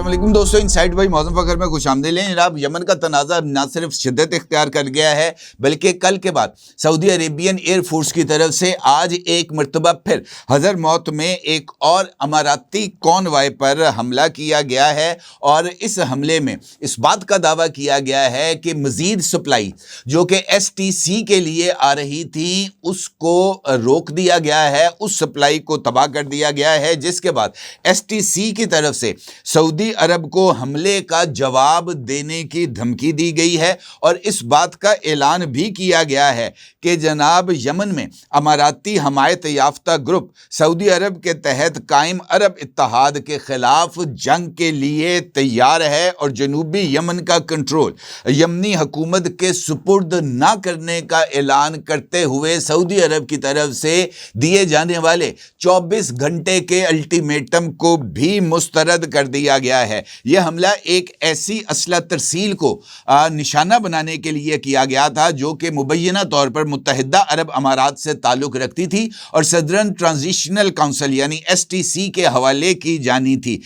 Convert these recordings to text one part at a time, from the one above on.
السلام علیکم دوستو، انسائٹ بائی معظم فخر میں خوش آمدید لیں جناب۔ یمن کا تنازع نہ صرف شدت اختیار کر گیا ہے بلکہ کل کے بعد سعودی عربین ایئر فورس کی طرف سے آج ایک مرتبہ پھر حضرموت میں ایک اور اماراتی کانوائے پر حملہ کیا گیا ہے، اور اس حملے میں اس بات کا دعویٰ کیا گیا ہے کہ مزید سپلائی جو کہ ایس ٹی سی کے لیے آ رہی تھی اس کو روک دیا گیا ہے، اس سپلائی کو تباہ کر دیا گیا ہے، جس کے بعد ایس ٹی سی کی طرف سے سعودی عرب کو حملے کا جواب دینے کی دھمکی دی گئی ہے، اور اس بات کا اعلان بھی کیا گیا ہے کہ جناب یمن میں اماراتی حمایت یافتہ گروپ سعودی عرب کے تحت قائم عرب اتحاد کے خلاف جنگ کے لیے تیار ہے، اور جنوبی یمن کا کنٹرول یمنی حکومت کے سپرد نہ کرنے کا اعلان کرتے ہوئے سعودی عرب کی طرف سے دیے جانے والے 24 گھنٹے کے الٹیمیٹم کو بھی مسترد کر دیا گیا ہے۔ یہ حملہ ایک ایسی اسلحہ ترسیل کو نشانہ بنانے کے لیے کیا گیا تھا جو کہ مبینہ طور پر متحدہ عرب امارات سے تعلق رکھتی تھی اور صدرن ٹرانزیشنل کونسل یعنی ایس ٹی سی کے حوالے کی جانی تھی۔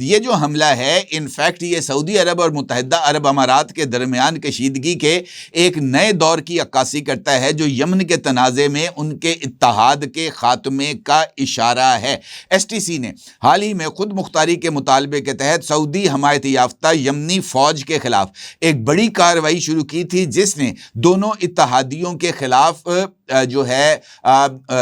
یہ جو حملہ ہے انفیکٹ یہ سعودی عرب اور متحدہ عرب امارات کے درمیان کشیدگی کے ایک نئے دور کی عکاسی کرتا ہے جو یمن کے تنازع میں ان کے اتحاد کے خاتمے کا اشارہ ہے۔ ایس ٹی سی نے حال ہی میں خود مختاری کے مطالبے کے تحت سعودی حمایت یافتہ یمنی فوج کے خلاف ایک بڑی کارروائی شروع کی تھی، جس نے دونوں اتحادیوں کے خلاف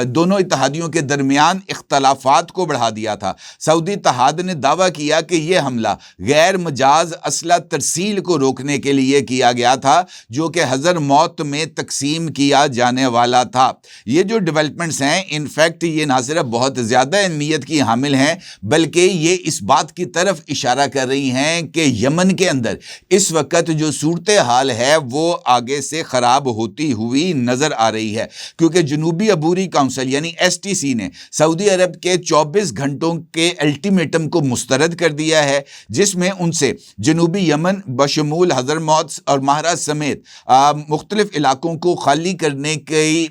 دونوں اتحادیوں کے درمیان اختلافات کو بڑھا دیا تھا۔ سعودی اتحاد نے دعویٰ کیا کہ یہ حملہ غیر مجاز اسلحہ ترسیل کو روکنے کے لیے کیا گیا تھا جو کہ حضرموت میں تقسیم کیا جانے والا تھا۔ یہ جو ڈیولپمنٹس ہیں انفیکٹ یہ نہ صرف بہت زیادہ اہمیت کی حامل ہیں بلکہ یہ اس بات کی طرف اشارہ کر رہی ہیں کہ یمن کے اندر اس وقت جو صورتحال ہے وہ آگے سے خراب ہوتی ہوئی نظر آ رہی ہے، کیونکہ جنوبی عبوری کونسل یعنی ایس ٹی سی نے سعودی عرب کے 24 گھنٹوں کے الٹیمیٹم کو مسترد کر دیا ہے، جس میں ان سے جنوبی یمن بشمول حضرموت اور ماہرہ سمیت مختلف علاقوں کو خالی کرنے کی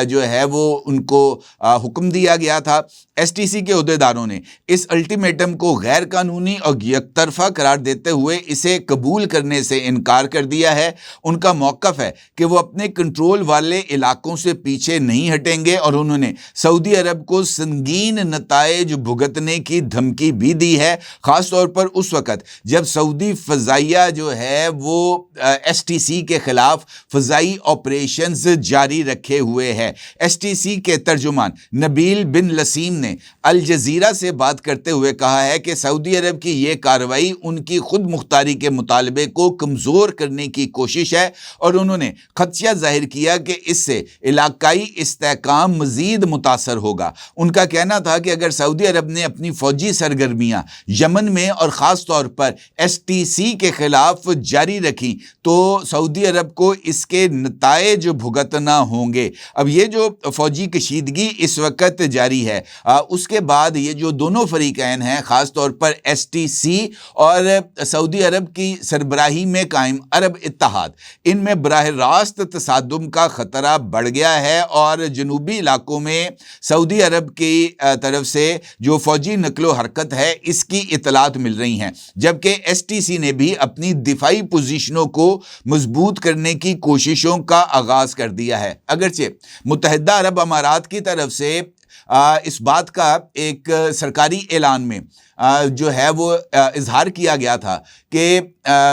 جو ہے وہ ان کو حکم دیا گیا تھا۔ ایس ٹی سی کے عہدیداروں نے اس الٹیمیٹم کو غیر قانونی اور یک طرفہ قرار دیتے ہوئے اسے قبول کرنے سے انکار کر دیا ہے۔ ان کا موقف ہے کہ وہ اپنے کنٹرول والے علاقوں سے پیچھے نہیں ہٹیں گے، اور انہوں نے سعودی عرب کو سنگین نتائج بھگتنے کی دھمکی بھی دی ہے، خاص طور پر اس وقت جب سعودی فضائیہ جو ہے وہ ایس ٹی سی کے خلاف فضائی آپریشنز جاری رکھے ہوئے ہے۔ ایس ٹی سی کے ترجمان نبیل بن لسیم نے الجزیرہ سے بات کرتے ہوئے کہا ہے کہ سعودی عرب کی یہ کارروائی ان کی خود مختاری کے مطالبے کو کمزور کرنے کی کوشش ہے، اور انہوں نے خدشہ ظاہر کیا کہ اس سے علاقائی استحکام مزید متاثر ہوگا۔ ان کا کہنا تھا کہ اگر سعودی عرب نے اپنی فوجی سرگرمیاں یمن میں اور خاص طور پر ایس ٹی سی کے خلاف جاری رکھی تو سعودی عرب کو اس کے نتائج بھگتنا ہوں گے۔ اب یہ جو فوجی کشیدگی اس وقت جاری ہے اس کے بعد یہ جو دونوں فریقین ہیں خاص طور پر ایس ٹی سی اور سعودی عرب کی سربراہی میں قائم عرب اتحاد، ان میں براہ راست تصادم کا خطرہ بڑھ گیا ہے، اور جنوبی علاقوں میں سعودی عرب کی طرف سے جو فوجی نقل و حرکت ہے اس کی اطلاعات مل رہی ہیں، جبکہ ایس ٹی سی نے بھی اپنی دفاعی پوزیشنوں کو مضبوط کرنے کی کوششوں کا آغاز کر دیا ہے۔ اگرچہ متحدہ عرب امارات کی طرف سے اس بات کا ایک سرکاری اعلان میں جو ہے وہ اظہار کیا گیا تھا کہ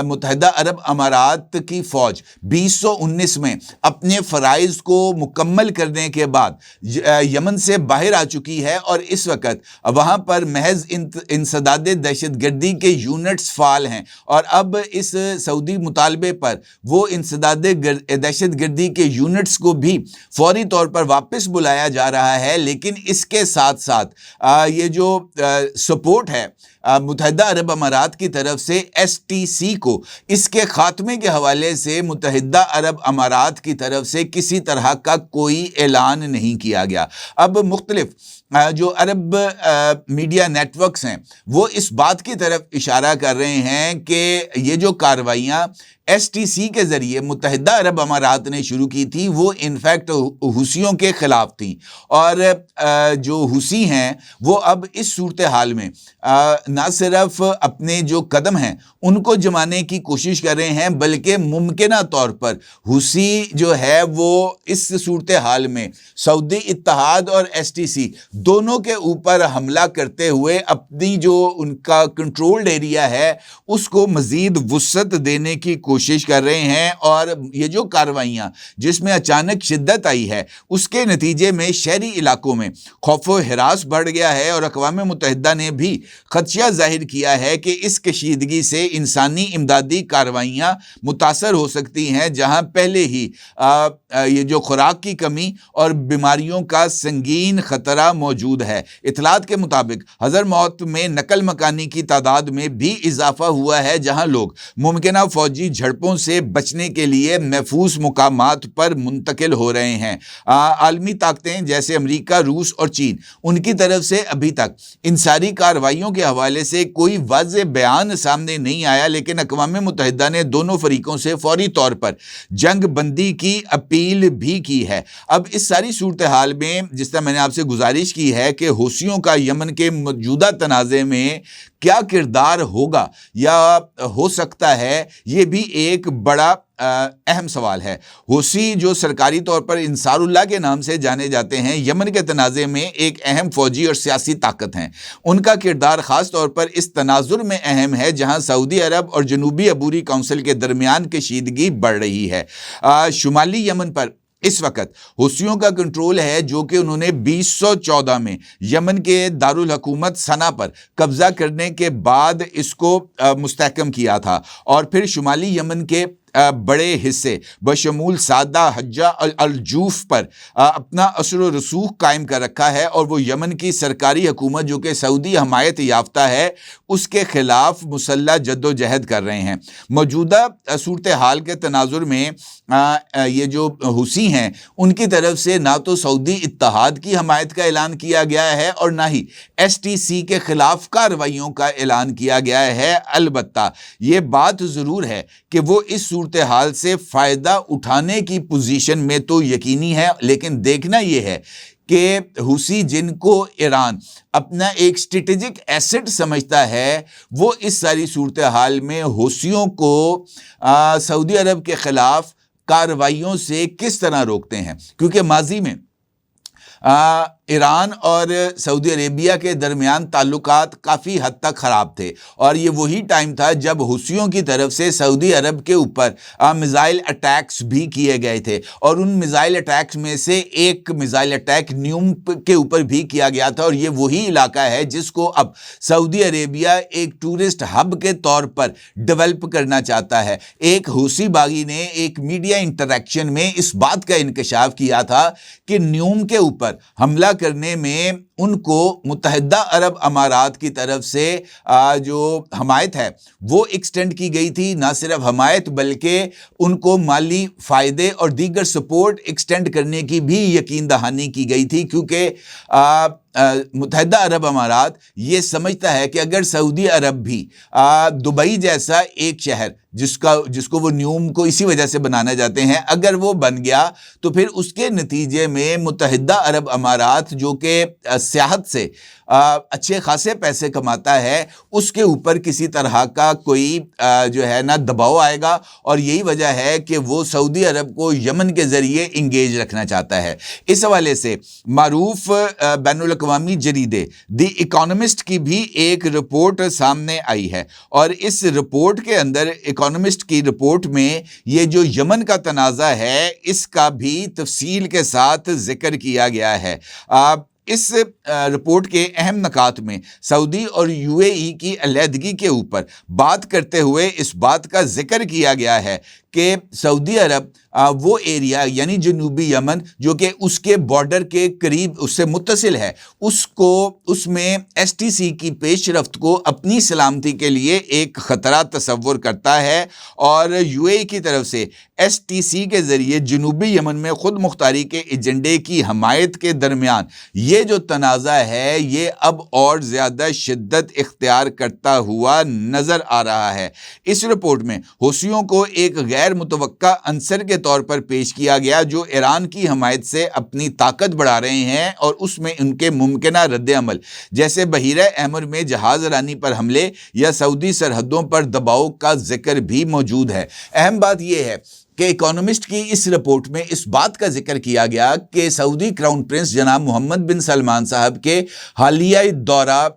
متحدہ عرب امارات کی فوج 2019 میں اپنے فرائض کو مکمل کرنے کے بعد یمن سے باہر آ چکی ہے، اور اس وقت وہاں پر محض انسداد دہشت گردی کے یونٹس فعال ہیں، اور اب اس سعودی مطالبے پر وہ انسداد دہشت گردی کے یونٹس کو بھی فوری طور پر واپس بلایا جا رہا ہے، لیکن اس کے ساتھ ساتھ یہ جو سپورٹ ہے متحدہ عرب امارات کی طرف سے ایس ٹی سی کو اس کے خاتمے کے حوالے سے متحدہ عرب امارات کی طرف سے کسی طرح کا کوئی اعلان نہیں کیا گیا۔ اب مختلف جو عرب میڈیا نیٹ ورکس ہیں وہ اس بات کی طرف اشارہ کر رہے ہیں کہ یہ جو کارروائیاں ایس ٹی سی کے ذریعے متحدہ عرب امارات نے شروع کی تھی وہ انفیکٹ حوثیوں کے خلاف تھیں، اور جو حوثی ہیں وہ اب اس صورتحال میں نہ صرف اپنے جو قدم ہیں ان کو جمانے کی کوشش کر رہے ہیں بلکہ ممکنہ طور پر حوثی جو ہے وہ اس صورتحال میں سعودی اتحاد اور ایس ٹی سی دونوں کے اوپر حملہ کرتے ہوئے اپنی جو ان کا کنٹرولڈ ایریا ہے اس کو مزید وسعت دینے کی کوشش کر رہے ہیں، اور یہ جو کارروائیاں جس میں اچانک شدت آئی ہے اس کے نتیجے میں شہری علاقوں میں خوف و ہراس بڑھ گیا ہے، اور اقوام متحدہ نے بھی خدشہ ظاہر کیا ہے کہ اس کشیدگی سے انسانی امدادی کارروائیاں متاثر ہو سکتی ہیں، جہاں پہلے ہی یہ جو خوراک کی کمی اور بیماریوں کا سنگین خطرہ موجود ہے۔ اطلاعات کے مطابق حضرموت میں نقل مکانی کی تعداد میں بھی اضافہ ہوا ہے، جہاں لوگ ممکنہ فوجی جھڑپوں سے بچنے کے لیے محفوظ مقامات پر منتقل ہو رہے ہیں۔ عالمی طاقتیں جیسے امریکہ، روس اور چین، ان کی طرف سے ابھی تک ان ساری کارروائیوں کے حوالے سے کوئی واضح بیان سامنے نہیں آیا، لیکن اقوام متحدہ نے دونوں فریقوں سے فوری طور پر جنگ بندی کی اپیل بھی کی ہے۔ اب اس ساری صورتحال میں جس طرح میں نے آپ سے گزارش کی ہے کہ حوثیوں کا یمن کے موجودہ تنازع میں کیا کردار ہوگا یا ہو سکتا ہے، یہ بھی ایک بڑا اہم سوال ہے۔ حوثی جو سرکاری طور پر انصار اللہ کے نام سے جانے جاتے ہیں، یمن کے تنازع میں ایک اہم فوجی اور سیاسی طاقت ہیں۔ ان کا کردار خاص طور پر اس تناظر میں اہم ہے جہاں سعودی عرب اور جنوبی عبوری کونسل کے درمیان کشیدگی بڑھ رہی ہے۔ شمالی یمن پر اس وقت حوثیوں کا کنٹرول ہے، جو کہ انہوں نے 2014 میں یمن کے دارالحکومت صنعا پر قبضہ کرنے کے بعد اس کو مستحکم کیا تھا، اور پھر شمالی یمن کے بڑے حصے بشمول سادہ، حجہ، الجوف پر اپنا اثر و رسوخ قائم کر رکھا ہے، اور وہ یمن کی سرکاری حکومت جو کہ سعودی حمایت یافتہ ہے اس کے خلاف مسلح جد و جہد کر رہے ہیں۔ موجودہ صورتحال کے تناظر میں یہ جو حوثی ہیں ان کی طرف سے نہ تو سعودی اتحاد کی حمایت کا اعلان کیا گیا ہے اور نہ ہی ایس ٹی سی کے خلاف کارروائیوں کا اعلان کیا گیا ہے۔ البتہ یہ بات ضرور ہے کہ وہ اس صورتحال سے فائدہ اٹھانے کی پوزیشن میں تو یقینی ہے، لیکن دیکھنا یہ ہے کہ حوثی جن کو ایران اپنا ایک اسٹریٹجک ایسٹ سمجھتا ہے، وہ اس ساری صورتحال میں حوثیوں کو سعودی عرب کے خلاف کارروائیوں سے کس طرح روکتے ہیں، کیونکہ ماضی میں ایران اور سعودی عربیہ کے درمیان تعلقات کافی حد تک خراب تھے، اور یہ وہی ٹائم تھا جب حوثیوں کی طرف سے سعودی عرب کے اوپر میزائل اٹیکس بھی کیے گئے تھے، اور ان میزائل اٹیکس میں سے ایک میزائل اٹیک نیوم کے اوپر بھی کیا گیا تھا، اور یہ وہی علاقہ ہے جس کو اب سعودی عربیہ ایک ٹورسٹ ہب کے طور پر ڈیولپ کرنا چاہتا ہے۔ ایک حوثی باغی نے ایک میڈیا انٹریکشن میں اس بات کا انکشاف کیا تھا کہ نیوم کے اوپر حملہ کرنے میں ان کو متحدہ عرب امارات کی طرف سے جو حمایت ہے وہ ایکسٹینڈ کی گئی تھی، نہ صرف حمایت بلکہ ان کو مالی فائدے اور دیگر سپورٹ ایکسٹینڈ کرنے کی بھی یقین دہانی کی گئی تھی، کیونکہ متحدہ عرب امارات یہ سمجھتا ہے کہ اگر سعودی عرب بھی دبئی جیسا ایک شہر جس کو وہ نیوم کو اسی وجہ سے بنانا چاہتے ہیں، اگر وہ بن گیا تو پھر اس کے نتیجے میں متحدہ عرب امارات جو کہ سیاحت سے اچھے خاصے پیسے کماتا ہے، اس کے اوپر کسی طرح کا کوئی جو ہے نا دباؤ آئے گا، اور یہی وجہ ہے کہ وہ سعودی عرب کو یمن کے ذریعے انگیج رکھنا چاہتا ہے۔ اس حوالے سے معروف بین الاقوامی جریدے دی اکانومسٹ کی بھی ایک رپورٹ سامنے آئی ہے، اور اس رپورٹ کے اندر اکانومسٹ کی رپورٹ میں یہ جو یمن کا تنازع ہے اس کا بھی تفصیل کے ساتھ ذکر کیا گیا ہے۔ اس رپورٹ کے اہم نکات میں سعودی اور یو اے ای کی علیحدگی کے اوپر بات کرتے ہوئے اس بات کا ذکر کیا گیا ہے کہ سعودی عرب وہ ایریا یعنی جنوبی یمن جو کہ اس کے بارڈر کے قریب اس سے متصل ہے، اس میں ایس ٹی سی کی پیش رفت کو اپنی سلامتی کے لیے ایک خطرہ تصور کرتا ہے، اور یو اے ای کی طرف سے ایس ٹی سی کے ذریعے جنوبی یمن میں خود مختاری کے ایجنڈے کی حمایت کے درمیان یہ جو تنازع ہے یہ اب اور زیادہ شدت اختیار کرتا ہوا نظر آ رہا ہے۔ اس رپورٹ میں حوثیوں کو ایک غیر متوقع عنصر کے طور پر پیش کیا گیا جو ایران کی حمایت سے اپنی طاقت بڑھا رہے ہیں اور اس میں ان کے ممکنہ رد عمل جیسے بحیرہ احمر میں جہاز رانی پر حملے یا سعودی سرحدوں پر دباؤ کا ذکر بھی موجود ہے۔ اہم بات یہ ہے کہ اکانومسٹ کی اس رپورٹ میں اس بات کا ذکر کیا گیا کہ سعودی کراؤن پرنس جناب محمد بن سلمان صاحب کے حالیہ دورہ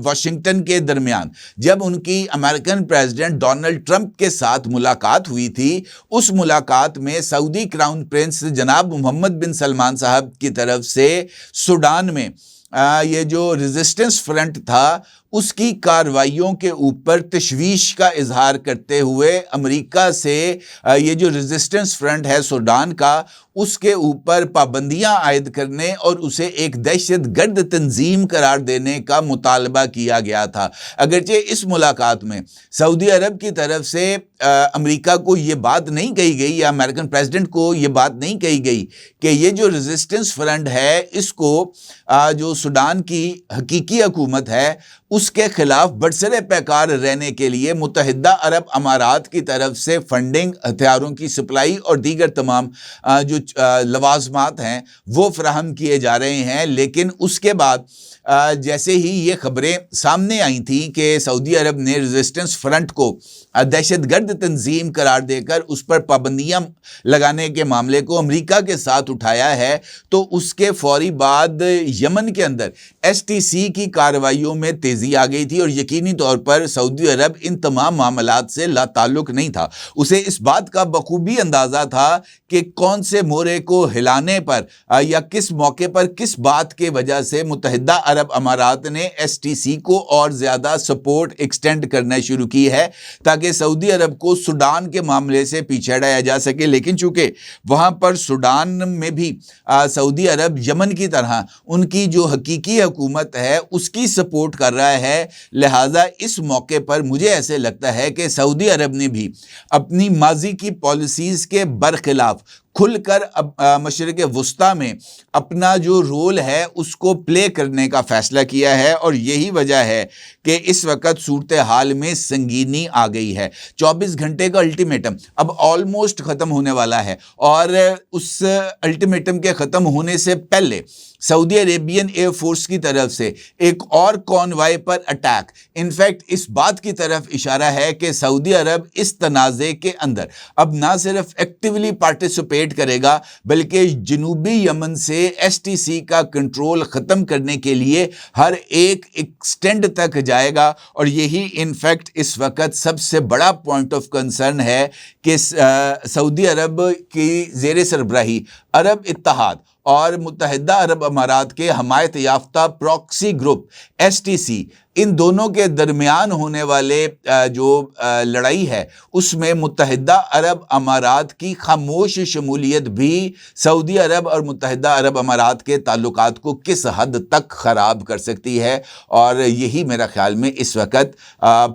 واشنگٹن کے درمیان جب ان کی امریکن پریزیڈنٹ ڈونلڈ ٹرمپ کے ساتھ ملاقات ہوئی تھی، اس ملاقات میں سعودی کراؤن پرنس جناب محمد بن سلمان صاحب کی طرف سے سوڈان میں یہ جو ریزسٹنس فرنٹ تھا اس کی کارروائیوں کے اوپر تشویش کا اظہار کرتے ہوئے امریکہ سے یہ جو ریزسٹنس فرنٹ ہے سوڈان کا اس کے اوپر پابندیاں عائد کرنے اور اسے ایک دہشت گرد تنظیم قرار دینے کا مطالبہ کیا گیا تھا۔ اگرچہ اس ملاقات میں سعودی عرب کی طرف سے امریکہ کو یہ بات نہیں کہی گئی یا امریکن پریزیڈنٹ کو یہ بات نہیں کہی گئی کہ یہ جو ریزسٹنس فرنٹ ہے اس کو جو سوڈان کی حقیقی حکومت ہے اس کے خلاف برسر پیکار رہنے کے لیے متحدہ عرب امارات کی طرف سے فنڈنگ، ہتھیاروں کی سپلائی اور دیگر تمام جو لوازمات ہیں وہ فراہم کیے جا رہے ہیں۔ لیکن اس کے بعد جیسے ہی یہ خبریں سامنے آئی تھیں کہ سعودی عرب نے ریزسٹنس فرنٹ کو دہشت گرد تنظیم قرار دے کر اس پر پابندیاں لگانے کے معاملے کو امریکہ کے ساتھ اٹھایا ہے، تو اس کے فوری بعد یمن کے اندر ایس ٹی سی کی کارروائیوں میں تیزی آ گئی تھی اور یقینی طور پر سعودی عرب ان تمام معاملات سے لا تعلق نہیں تھا۔ اسے اس بات کا بخوبی اندازہ تھا کہ کون سے مورے کو ہلانے پر یا کس موقع پر کس بات کے وجہ سے متحدہ عرب امارات نے ایس ٹی سی کو اور زیادہ سپورٹ ایکسٹینڈ کرنا شروع کی ہے تاکہ سعودی عرب کو سوڈان کے معاملے سے پیچھے ہٹایا جا سکے۔ لیکن چونکہ وہاں پر سوڈان میں بھی سعودی عرب یمن کی طرح ان کی جو حقیقی حکومت ہے اس کی سپورٹ کر رہا ہے، لہٰذا اس موقع پر مجھے ایسے لگتا ہے کہ سعودی عرب نے بھی اپنی ماضی کی پالیسیز کے برخلاف کھل کر مشرق وسطیٰ میں اپنا جو رول ہے اس کو پلے کرنے کا فیصلہ کیا ہے، اور یہی وجہ ہے کہ اس وقت صورتحال میں سنگینی آ گئی ہے۔ 24 گھنٹے کا الٹیمیٹم اب آلموسٹ ختم ہونے والا ہے، اور اس الٹیمیٹم کے ختم ہونے سے پہلے سعودی عربین ایئر فورس کی طرف سے ایک اور کانوائے پر اٹیک، انفیکٹ اس بات کی طرف اشارہ ہے کہ سعودی عرب اس تنازع کے اندر اب نہ صرف ایکٹیولی پارٹیسپیٹ کرے گا بلکہ جنوبی یمن سے ایس ٹی سی کا کنٹرول ختم کرنے کے لیے ہر ایک ایکسٹینڈ تک جائے گا، اور یہی انفیکٹ اس وقت سب سے بڑا پوائنٹ آف کنسرن ہے کہ سعودی عرب کی زیر سربراہی عرب اتحاد اور متحدہ عرب امارات کے حمایت یافتہ proxy group S T C, ان دونوں کے درمیان ہونے والے جو لڑائی ہے اس میں متحدہ عرب امارات کی خاموش شمولیت بھی سعودی عرب اور متحدہ عرب امارات کے تعلقات کو کس حد تک خراب کر سکتی ہے، اور یہی میرا خیال میں اس وقت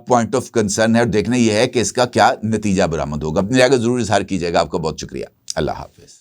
پوائنٹ آف کنسرن ہے، اور دیکھنا یہ ہے کہ اس کا کیا نتیجہ برآمد ہوگا۔ اپنی رائے کا ضرور اظہار کیجیے گا۔ آپ کا بہت شکریہ۔ اللہ حافظ۔